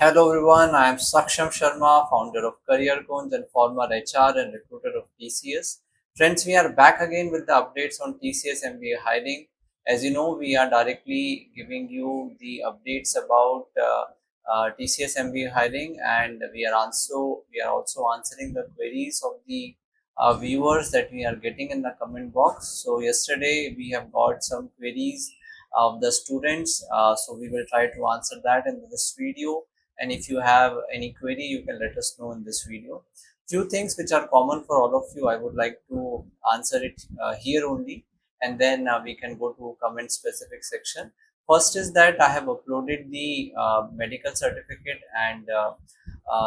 Hello everyone, I am Saksham Sharma, founder of Careerkunj and former HR and recruiter of TCS. Friends, we are back again with the updates on TCS MBA hiring. As you know, we are directly giving you the updates about TCS MBA hiring, and we are also answering the queries of the viewers that we are getting in the comment box. So yesterday we have got some queries of the students, so we will try to answer that in this video, and if you have any query you can let us know in this video. Few things which are common for all of you, I would like to answer it here only, and then we can go to comment specific section. First is that I have uploaded the medical certificate and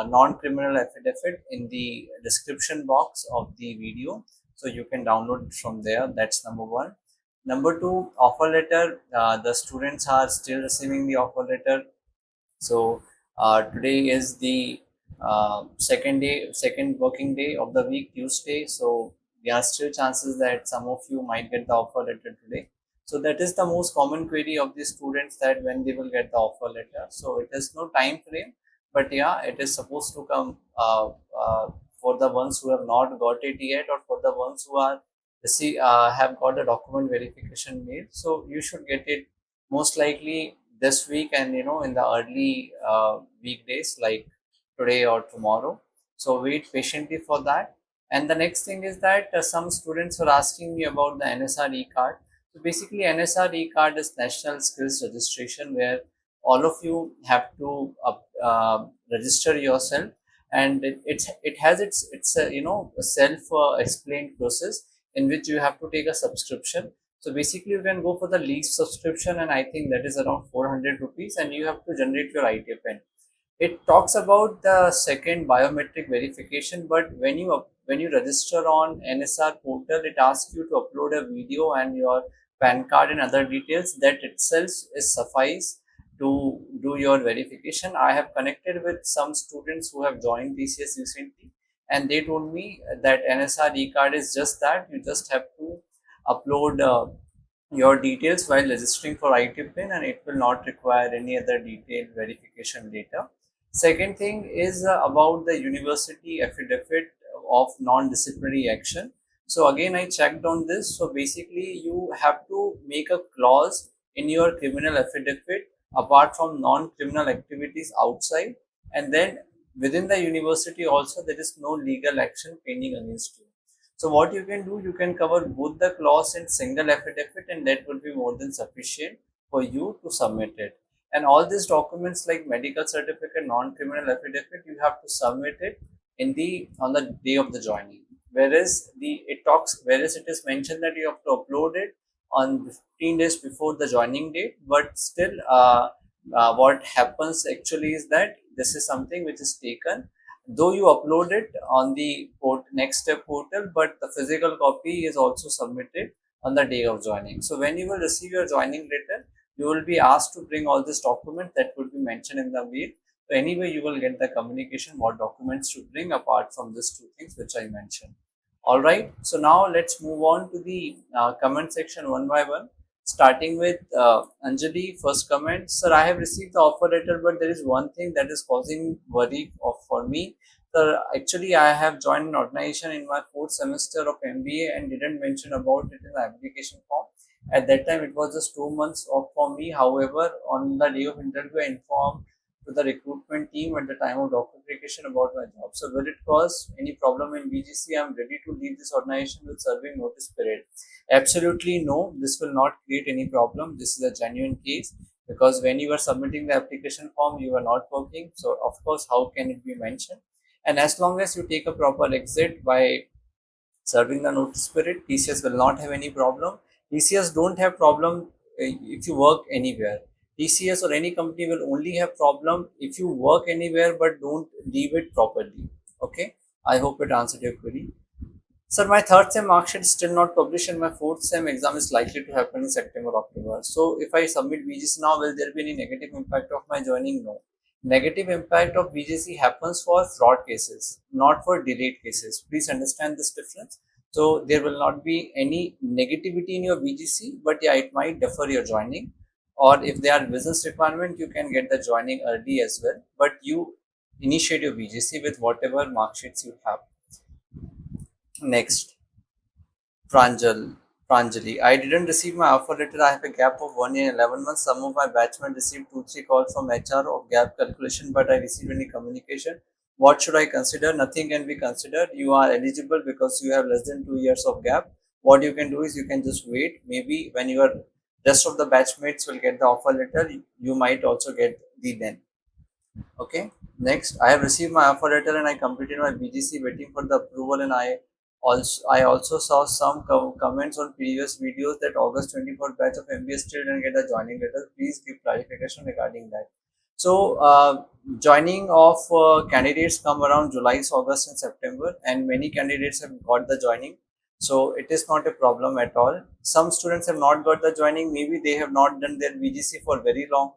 non-criminal affidavit in the description box of the video, so you can download it from there. That's number one. Number two, offer letter. The students are still receiving the offer letter. So today is the second working day of the week, Tuesday. So there are still chances that some of you might get the offer letter today. So that is the most common query of the students, that when they will get the offer letter. So it is no time frame, but yeah, it is supposed to come for the ones who have not got it yet, or for the ones who are have got a document verification mail. So you should get it most likely this week, and in the early weekdays like today or tomorrow. So wait patiently for that. And the next thing is that some students were asking me about the NSR card. So basically NSR card is National Skills Registration, where all of you have to register yourself, and it has its a self explained process in which you have to take a subscription. So basically you can go for the least subscription, and I think that is around 400 rupees, and you have to generate your IT PIN. It talks about the second biometric verification, but when you register on NSR portal, it asks you to upload a video and your PAN card and other details. That itself is suffice to do your verification. I have connected with some students who have joined TCS recently, and they told me that NSR card is just that. You just have to upload your details while registering for IT PIN, and it will not require any other detailed verification data. Second thing is about the university affidavit of non-disciplinary action. So again, I checked on this. So basically, you have to make a clause in your criminal affidavit apart from non-criminal activities outside, and then within the university also there is no legal action pending against you. So what you can do, you can cover both the clause in single affidavit, and that will be more than sufficient for you to submit it. And all these documents like medical certificate, non-criminal affidavit, you have to submit it on the day of the joining. Whereas it is mentioned that you have to upload it on 15 days before the joining date, but still what happens actually is that this is something which is taken, though you upload it on the next step portal, but the physical copy is also submitted on the day of joining. So when you will receive your joining letter, you will be asked to bring all this document that will be mentioned in the mail. So anyway, you will get the communication what documents to bring apart from these two things which I mentioned. All right. So now let's move on to the comment section one by one. Starting with Anjali, first comment. Sir, I have received the offer letter, but there is one thing that is causing worry for me. Sir, actually, I have joined an organization in my fourth semester of MBA and didn't mention about it in the application form. At that time, it was just 2 months off for me. However, on the day of interview, I informed to the recruitment team at the time of documentation about my job. So, will it cause any problem in BGC? I'm ready to leave this organization with serving notice period. Absolutely no, this will not create any problem. This is a genuine case, because when you are submitting the application form, you are not working. So, of course, how can it be mentioned? And as long as you take a proper exit by serving the notice period, TCS will not have any problem. TCS don't have problem if you work anywhere. TCS or any company will only have problem if you work anywhere but don't leave it properly. Okay, I hope it answered your query. Sir, my third sem mark sheet is still not published, and my fourth sem exam is likely to happen in September, October. So, if I submit VGC now, will there be any negative impact of my joining? No. Negative impact of VGC happens for fraud cases, not for delayed cases. Please understand this difference. So, there will not be any negativity in your VGC, but yeah, it might defer your joining. or if they are business requirement, you can get the joining early as well, but you initiate your VGC with whatever mark sheets you have. Next, Pranjal. Pranjali. I didn't receive my offer letter. I have a gap of 1 year and 11 months. Some of my batchmen received 2-3 calls from HR of gap calculation, but I received any communication. What should I consider? Nothing can be considered. You are eligible because you have less than 2 years of gap. What you can do is you can just wait. Maybe when your rest of the batchmates will get the offer letter, you might also get the then. Okay. Next, I have received my offer letter and I completed my BGC waiting for the approval, and I also saw some comments on previous videos that August 24th batch of MBA still didn't get a joining letter. Please give clarification regarding that. So joining of candidates come around July, August and September, and many candidates have got the joining. So it is not a problem at all. Some students have not got the joining. Maybe they have not done their BGC for very long.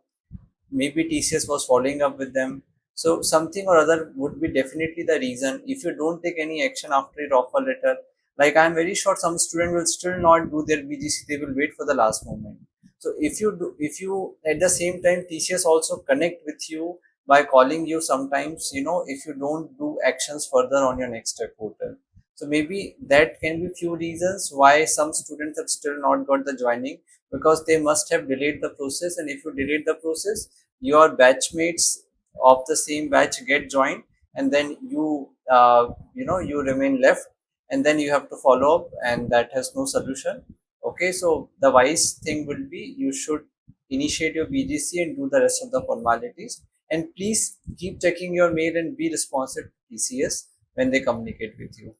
Maybe TCS was following up with them. So something or other would be definitely the reason. If you don't take any action after your offer letter, like I'm very sure some student will still not do their BGC, they will wait for the last moment. So if you at the same time TCS also connect with you by calling you sometimes, if you don't do actions further on your next step portal. So maybe that can be few reasons why some students have still not got the joining, because they must have delayed the process, and if you delayed the process, your batchmates of the same batch get joined, and then you remain left, and then you have to follow up, and that has no solution. Okay, so the wise thing will be you should initiate your BGC and do the rest of the formalities, and please keep checking your mail and be responsive to TCS when they communicate with you.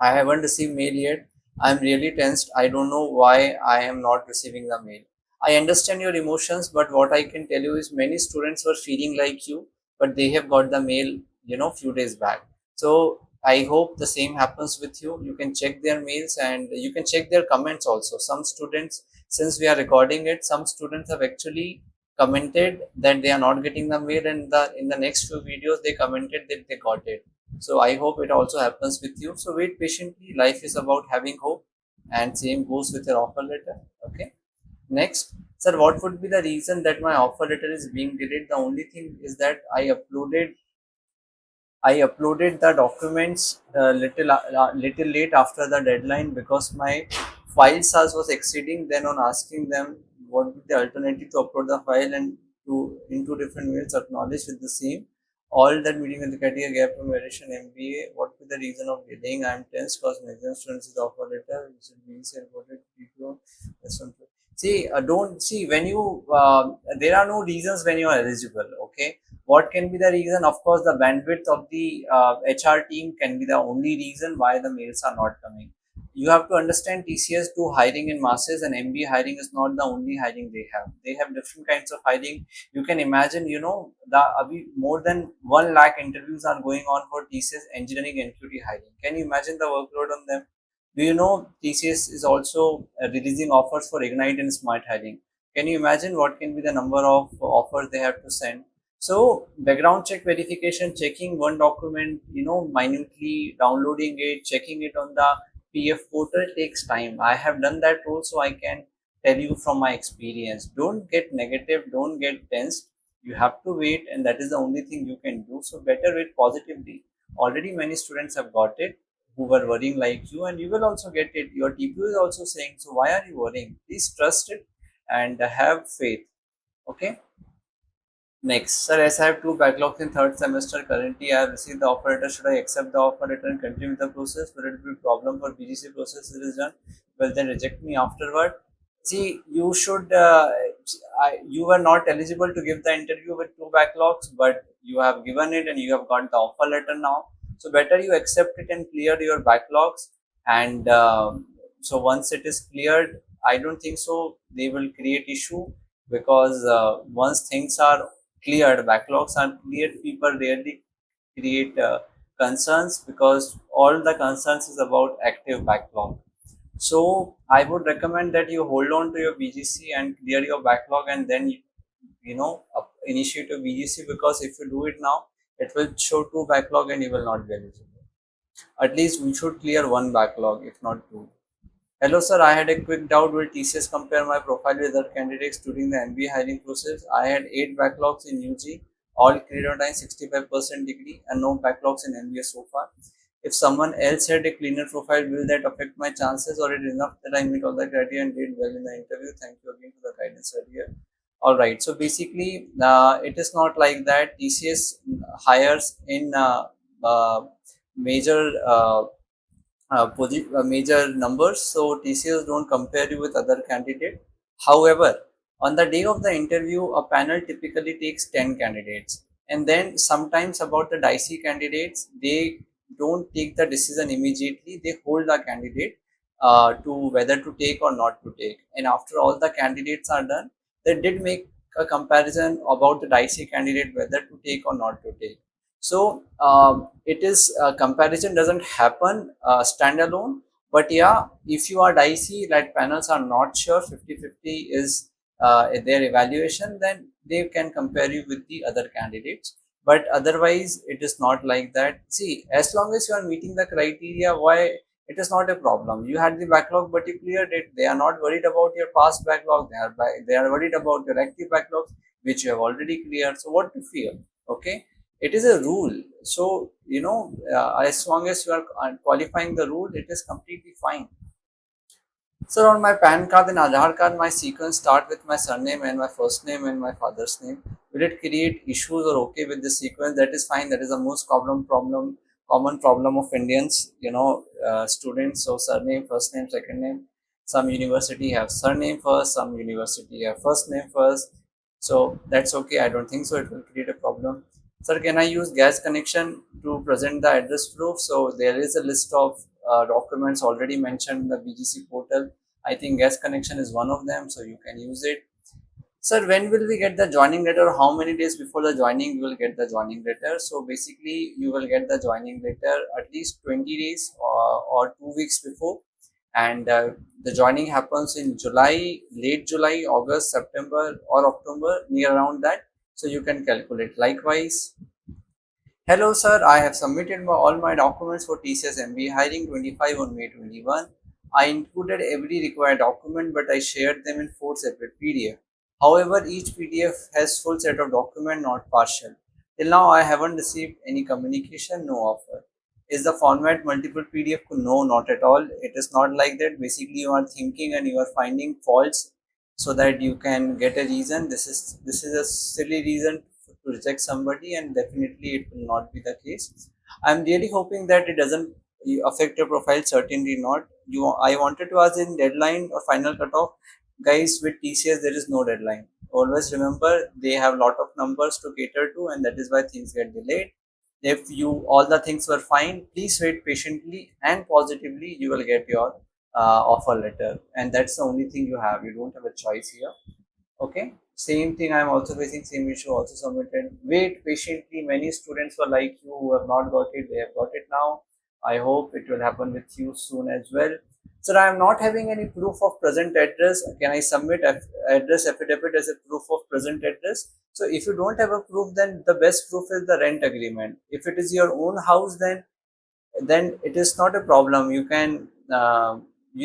I haven't received mail yet. I'm really tensed. I don't know why I am not receiving the mail. I understand your emotions, but what I can tell you is many students were feeling like you, but they have got the mail, few days back. So I hope the same happens with you. You can check their mails and you can check their comments also. Some students, since we are recording it, some students have actually commented that they are not getting the mail, and in the next few videos they commented that they got it. So I hope it also happens with you. So wait patiently. Life is about having hope, and same goes with your offer letter. Okay. Next, sir, what would be the reason that my offer letter is being delayed? The only thing is that I uploaded the documents little late after the deadline, because my file size was exceeding. Then on asking them what would be the alternative to upload the file and to into different mails acknowledged with the same. All that meeting with the criteria gap from variation MBA. What would be the reason of delaying? I am tense because my exam students is the offer letter. Which should be reported PPO. That's one. See, don't see when you. There are no reasons when you are eligible. Okay, what can be the reason? Of course, the bandwidth of the HR team can be the only reason why the mails are not coming. You have to understand TCS do hiring in masses, and MBA hiring is not the only hiring they have. They have different kinds of hiring. You can imagine, more than 1 lakh interviews are going on for TCS engineering and QT hiring. Can you imagine the workload on them? Do you know TCS is also releasing offers for Ignite and Smart Hiring? Can you imagine what can be the number of offers they have to send? So background check verification, checking one document, minutely, downloading it, checking it on the PF portal takes time. I have done that role, so I can tell you from my experience. Don't get negative, don't get tensed. You have to wait, and that is the only thing you can do. So better wait positively. Already many students have got it who were worrying like you, and you will also get it. Your TPU is also saying, so why are you worrying? Please trust it and have faith. Okay. Next, sir, as I have two backlogs in third semester currently, I have received the offer letter. Should I accept the offer letter and continue with the process? Will it be a problem for BGC process it is done? Will then reject me afterward? See, you should. You were not eligible to give the interview with two backlogs, but you have given it and you have got the offer letter now. So better you accept it and clear your backlogs. And so once it is cleared, I don't think so they will create issue, because once things are cleared, backlogs are cleared, people rarely create concerns, because all the concerns is about active backlog. So I would recommend that you hold on to your BGC and clear your backlog, and then initiate your BGC, because if you do it now, it will show two backlog and you will not be eligible. At least we should clear one backlog, if not two. Hello, sir. I had a quick doubt. Will TCS compare my profile with other candidates during the MBA hiring process? I had 8 backlogs in UG, all cleared on time, 65% degree, and no backlogs in MBA so far. If someone else had a cleaner profile, will that affect my chances, or it is enough that I meet all the criteria and did well in the interview? Thank you again for the guidance earlier. All right. So basically, it is not like that. TCS hires in major major numbers, so TCS don't compare you with other candidate. However, on the day of the interview, a panel typically takes 10 candidates, and then sometimes about the dicey candidates, they don't take the decision immediately. They hold the candidate to whether to take or not to take. And after all the candidates are done, they did make a comparison about the dicey candidate whether to take or not to take. So it is comparison doesn't happen standalone, but yeah, if you are dicey, like panels are not sure, 50-50 is their evaluation, then they can compare you with the other candidates. But otherwise, it is not like that. See, as long as you are meeting the criteria, why it is not a problem. You had the backlog, but you cleared it. They are not worried about your past backlog. They are worried about your active backlogs, which you have already cleared. So what to fear? Okay, it is a rule. So as long as you are qualifying the rule, it is completely fine. So on my PAN card and Aadhaar card, my sequence start with my surname and my first name and my father's name. Will it create issues or okay with the sequence? That is fine. That is the most common problem of Indians, students. So surname, first name, second name. Some university have surname first, some university have first name first. So that's okay. I don't think so. It will create a problem. Sir, can I use gas connection to present the address proof? So there is a list of documents already mentioned in the BGC portal. I think gas connection is one of them, so you can use it. Sir, when will we get the joining letter? How many days before the joining you will get the joining letter? So basically, you will get the joining letter at least 20 days or 2 weeks before, and the joining happens in July, late July, August, September, or October, near around that. So you can calculate. Likewise, hello, sir. I have submitted all my documents for TCS MBA hiring 25 on May 21. I included every required document, but I shared them in 4 separate PDF. However, each PDF has full set of document, not partial. Till now, I haven't received any communication, no offer. Is the format multiple PDF? No, not at all. It is not like that. Basically, you are thinking and you are finding faults so that you can get a reason. This is a silly reason to reject somebody, and definitely it will not be the case. I'm really hoping that it doesn't affect your profile. Certainly not. I wanted to ask in deadline or final cutoff. Guys, with TCS there is no deadline. Always remember, they have a lot of numbers to cater to, and that is why things get delayed. If you all the things were fine, please wait patiently and positively. You will get your offer letter, and that's the only thing you have. You don't have a choice here. Okay, same thing. I'm also facing same issue. Also submitted. Wait patiently. Many students were like you who have not got it. They have got it now. I hope it will happen with you soon as well. Sir, I am not having any proof of present address. Can I submit address affidavit as a proof of present address? So if you don't have a proof, then the best proof is the rent agreement. If it is your own house, then it is not a problem. You can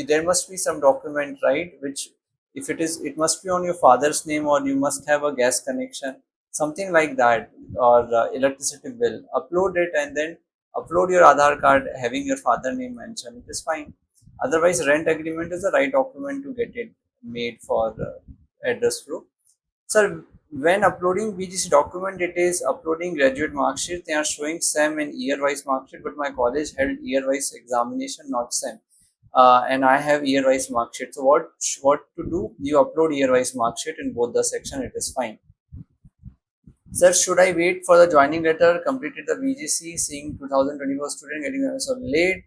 there must be some document, right, which if it must be on your father's name, or you must have a gas connection, something like that, or electricity bill. Upload it and then upload your Aadhaar card having your father name mentioned. It is fine. Otherwise, rent agreement is the right document to get it made for address proof. Sir, when uploading BGC document, it is uploading graduate mark sheet. They are showing SEM and year-wise mark sheet, but my college held year-wise examination, not SEM. And I have year-wise mark sheet. So what to do? You upload year-wise mark sheet in both the section. It is fine. Sir, should I wait for the joining letter? Completed the BGC, seeing 2024 student getting so late.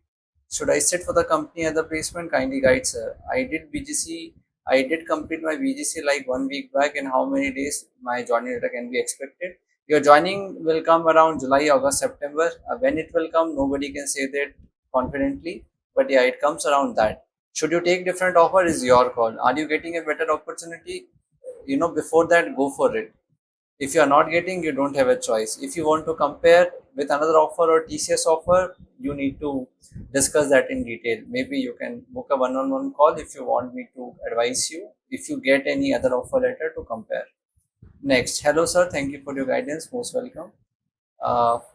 Should I sit for the company as the placement? Kindly guide, sir. I did BGC. I did complete my BGC like 1 week back. In how many days my joining letter can be expected? Your joining will come around July, August, September. When it will come, nobody can say that confidently. But yeah, it comes around that. Should you take different offer is your call. Are you getting a better opportunity? Before that, go for it. If you are not getting, you don't have a choice. If you want to compare, with another offer or TCS offer, you need to discuss that in detail. Maybe you can book a one-on-one call if you want me to advise you if you get any other offer letter to compare. Next, hello sir, thank you for your guidance, most welcome.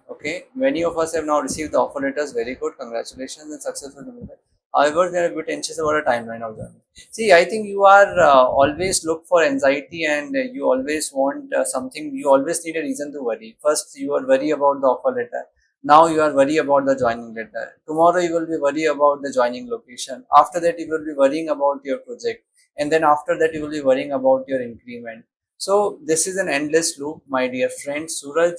Okay, many of us have now received the offer letters. Very good, congratulations and successful delivery. However, we are a bit anxious about a timeline of journey. See, I think you are always look for anxiety and you always want something. You always need a reason to worry. First, you are worried about the offer letter. Now you are worried about the joining letter. Tomorrow you will be worried about the joining location. After that, you will be worrying about your project, and then after that, you will be worrying about your increment. So this is an endless loop, my dear friend Suraj.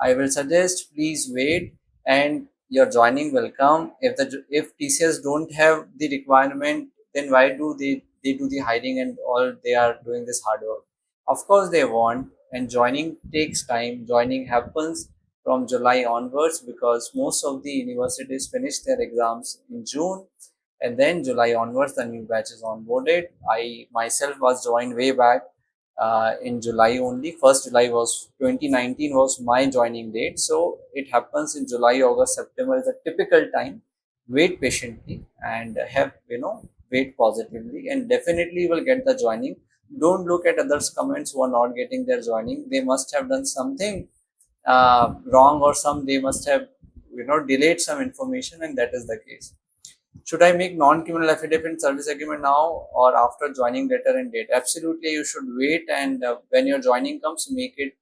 I will suggest please wait and your joining will come. If TCS don't have the requirement, then why do they do the hiring and all they are doing this hard work? Of course they want, and joining takes time. Joining happens from July onwards because most of the universities finish their exams in June, and then July onwards the new batch is onboarded. I myself was joined way back in July only. First July was 2019 was my joining date. So it happens in July, August, September is a typical time. Wait patiently and have wait positively and definitely will get the joining. Don't look at others' comments who are not getting their joining. They must have done something wrong or they must have delayed some information and that is the case. Should I make non-criminal affidavit service agreement now or after joining letter and date? Absolutely, you should wait and when your joining comes, make it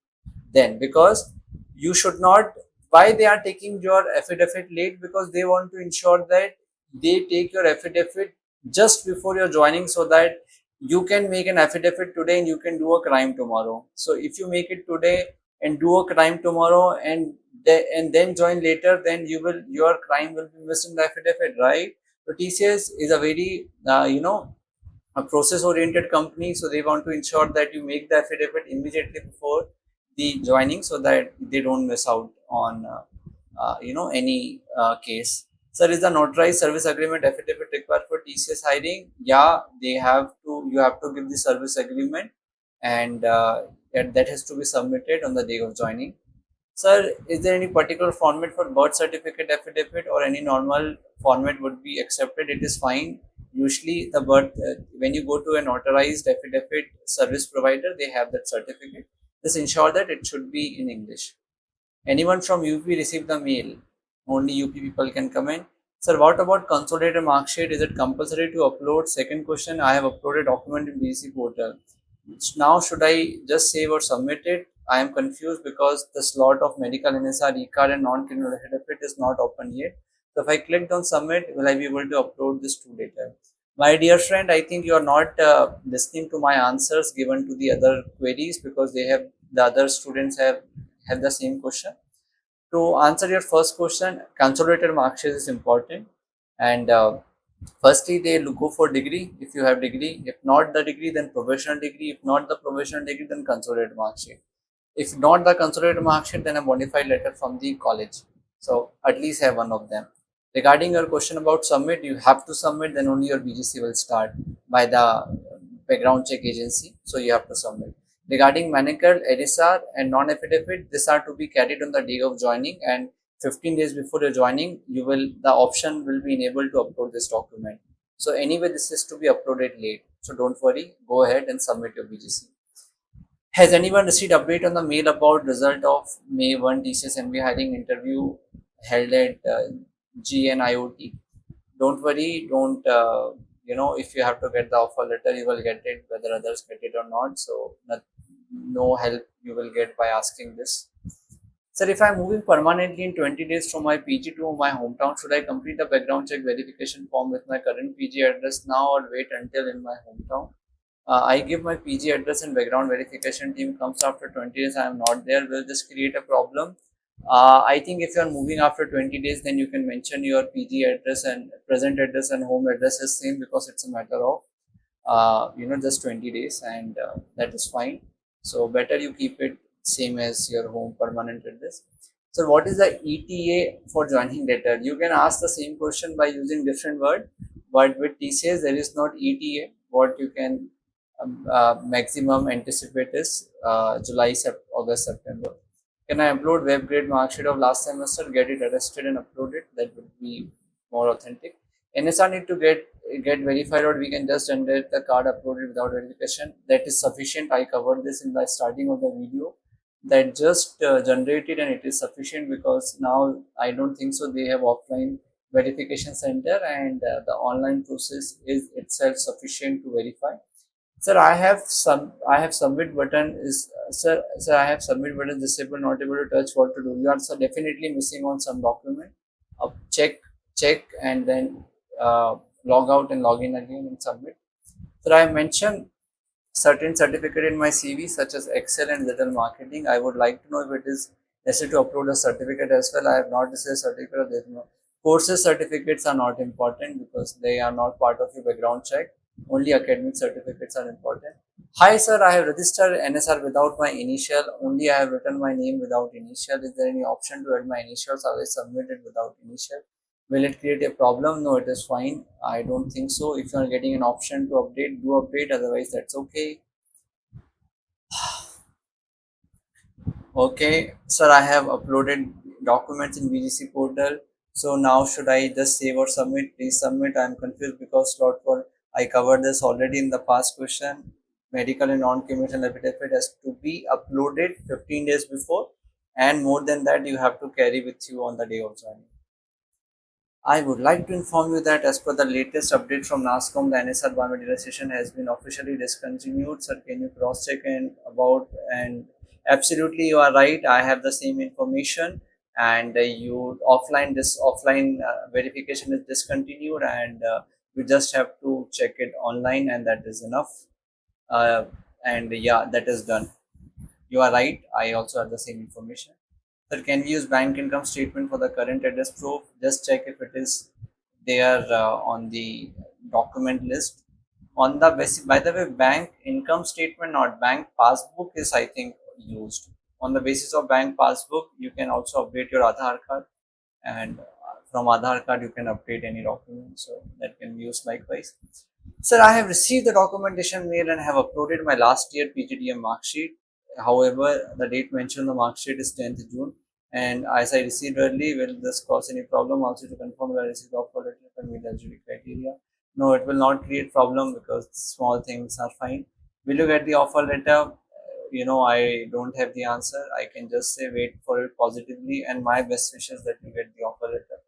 then because you should not. Why they are taking your affidavit late? Because they want to ensure that they take your affidavit just before your joining so that you can make an affidavit today and you can do a crime tomorrow. So if you make it today and do a crime tomorrow and then join later, then your crime will be missed in the affidavit, right? So TCS is a very a process oriented company, so they want to ensure that you make the affidavit immediately before the joining so that they don't miss out on any case. Sir, is the notarized service agreement affidavit required for TCS hiring? Yeah, they have to. You have to give the service agreement, and that has to be submitted on the day of joining. Sir, is there any particular format for birth certificate affidavit or any normal format would be accepted? It is fine. Usually, the birth when you go to an authorized affidavit service provider, they have that certificate. Just ensure that it should be in English. Anyone from UP received the mail? Only UP people can comment. Sir, what about consolidated mark sheet? Is it compulsory to upload? Second question, I have uploaded document in BC portal. Now should I just save or submit it? I am confused because the slot of medical NSR, e-card and non-criminal affidavit is not open yet. So if I clicked on submit, will I be able to upload this to data? My dear friend, I think you are not listening to my answers given to the other queries because the other students have the same question. To answer your first question, consolidated mark sheet is important, and firstly they go for degree if you have degree. If not the degree, then professional degree. If not the professional degree, then consolidated mark sheet. If not the consolidated mark sheet, then a modified letter from the college. So at least have one of them. Regarding your question about submit, you have to submit, then only your BGC will start by the background check agency. So you have to submit. Regarding medical, NSR and non-affidavit, these are to be carried on the day of joining, and 15 days before your joining, the option will be enabled to upload this document. So anyway, this is to be uploaded late. So don't worry, go ahead and submit your BGC. Has anyone received update on the mail about result of May 1 TCS MBA hiring interview held at GNIOT? Don't worry, don't if you have to get the offer letter, you will get it whether others get it or not. So no help you will get by asking this. Sir, if I'm moving permanently in 20 days from my PG to my hometown, should I complete the background check verification form with my current PG address now or wait until in my hometown? I give my PG address and background verification team comes after 20 days. I am not there. Will this create a problem? I think if you are moving after 20 days, then you can mention your PG address and present address and home address is same because it's a matter of just 20 days and that is fine. So better you keep it same as your home permanent address. So what is the ETA for joining letter? You can ask the same question by using different word, but with TCS there is not ETA. What you can maximum anticipate is July, August, September. Can I upload web grade mark sheet of last semester, get it attested and upload it? That would be more authentic. NSR need to get verified, or we can just generate the card uploaded without verification. That is sufficient. I covered this in the starting of the video. That just generated and it is sufficient, because now I don't think so they have offline verification center, and the online process is itself sufficient to verify. Sir, I have submit button is sir, I have submit button disabled, not able to touch. What to do? You are so definitely missing on some document. Check and then log out and log in again and submit. Sir, I have mentioned certain certificate in my CV such as Excel and digital marketing. I would like to know if it is necessary to upload a certificate as well. I have not received a certificate. There is no courses. Certificates are not important because they are not part of your background check. Only academic certificates are important. Hi sir, I have registered NSR without my initial. Only I have written my name without initial. Is there any option to add my initials, or I submit it without initial? Will it create a problem? No, it is fine. I don't think so. If you are getting an option to update, do update. Otherwise, that's okay. Okay, sir, I have uploaded documents in BGC portal. So now should I just save or submit? Please submit. I am confused because slot for I covered this already in the past question. Medical and non-communicable affidavit has to be uploaded 15 days before, and more than that, you have to carry with you on the day of joining. I would like to inform you that as per the latest update from NASCOM, the NSR biometric registration has been officially discontinued. Sir, can you cross check and about and absolutely you are right. I have the same information, and you offline this offline verification is discontinued, and you just have to check it online, and that is enough. Uh, and yeah, that is done. You are right. I also have the same information. Sir, can we use bank income statement for the current address proof? Just check if it is there on the document list. On the basis, by the way, bank income statement, not bank passbook, is I think used. On the basis of bank passbook, you can also update your Aadhaar card, and from Aadhaar card you can update any document. So that can be used likewise. Sir, I have received the documentation mail and have uploaded my last year PGDM mark sheet. However, the date mentioned on the mark sheet is 10th June. And as I received early, will this cause any problem? Also to confirm that I received the offer letter and meet eligibility criteria. No, it will not create problem because small things are fine. Will you get the offer letter? I don't have the answer. I can just say wait for it positively, and my best wishes that you get the offer letter.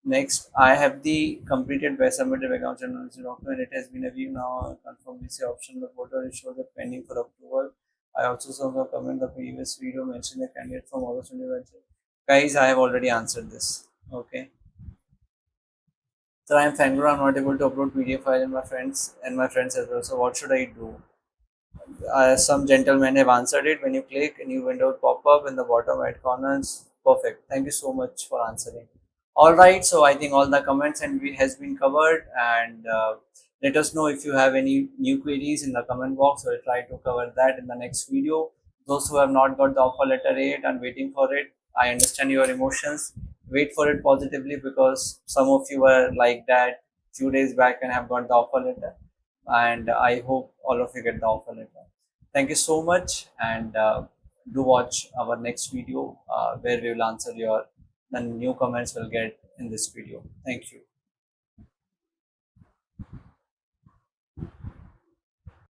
Next, I have the completed by submitted account journalism document. It has been a week now. Confirm this option. The portal it shows that pending for approval. I also saw the comment the previous video mentioned a candidate from August 2020. Guys, I have already answered this. Okay. So I am Fangro. I'm not able to upload PDF file in my friends as well. So what should I do? Some gentlemen have answered it. When you click, a new window will pop up in the bottom right corner. Perfect. Thank you so much for answering. All right, so I think all the comments and we has been covered, and let us know if you have any new queries in the comment box. We'll try to cover that in the next video. Those who have not got the offer letter yet and waiting for it, I understand your emotions. Wait for it positively, because some of you were like that few days back and have got the offer letter, and I hope all of you get the offer letter. Thank you so much, and do watch our next video where we will answer your the new comments we'll get in this video. Thank you.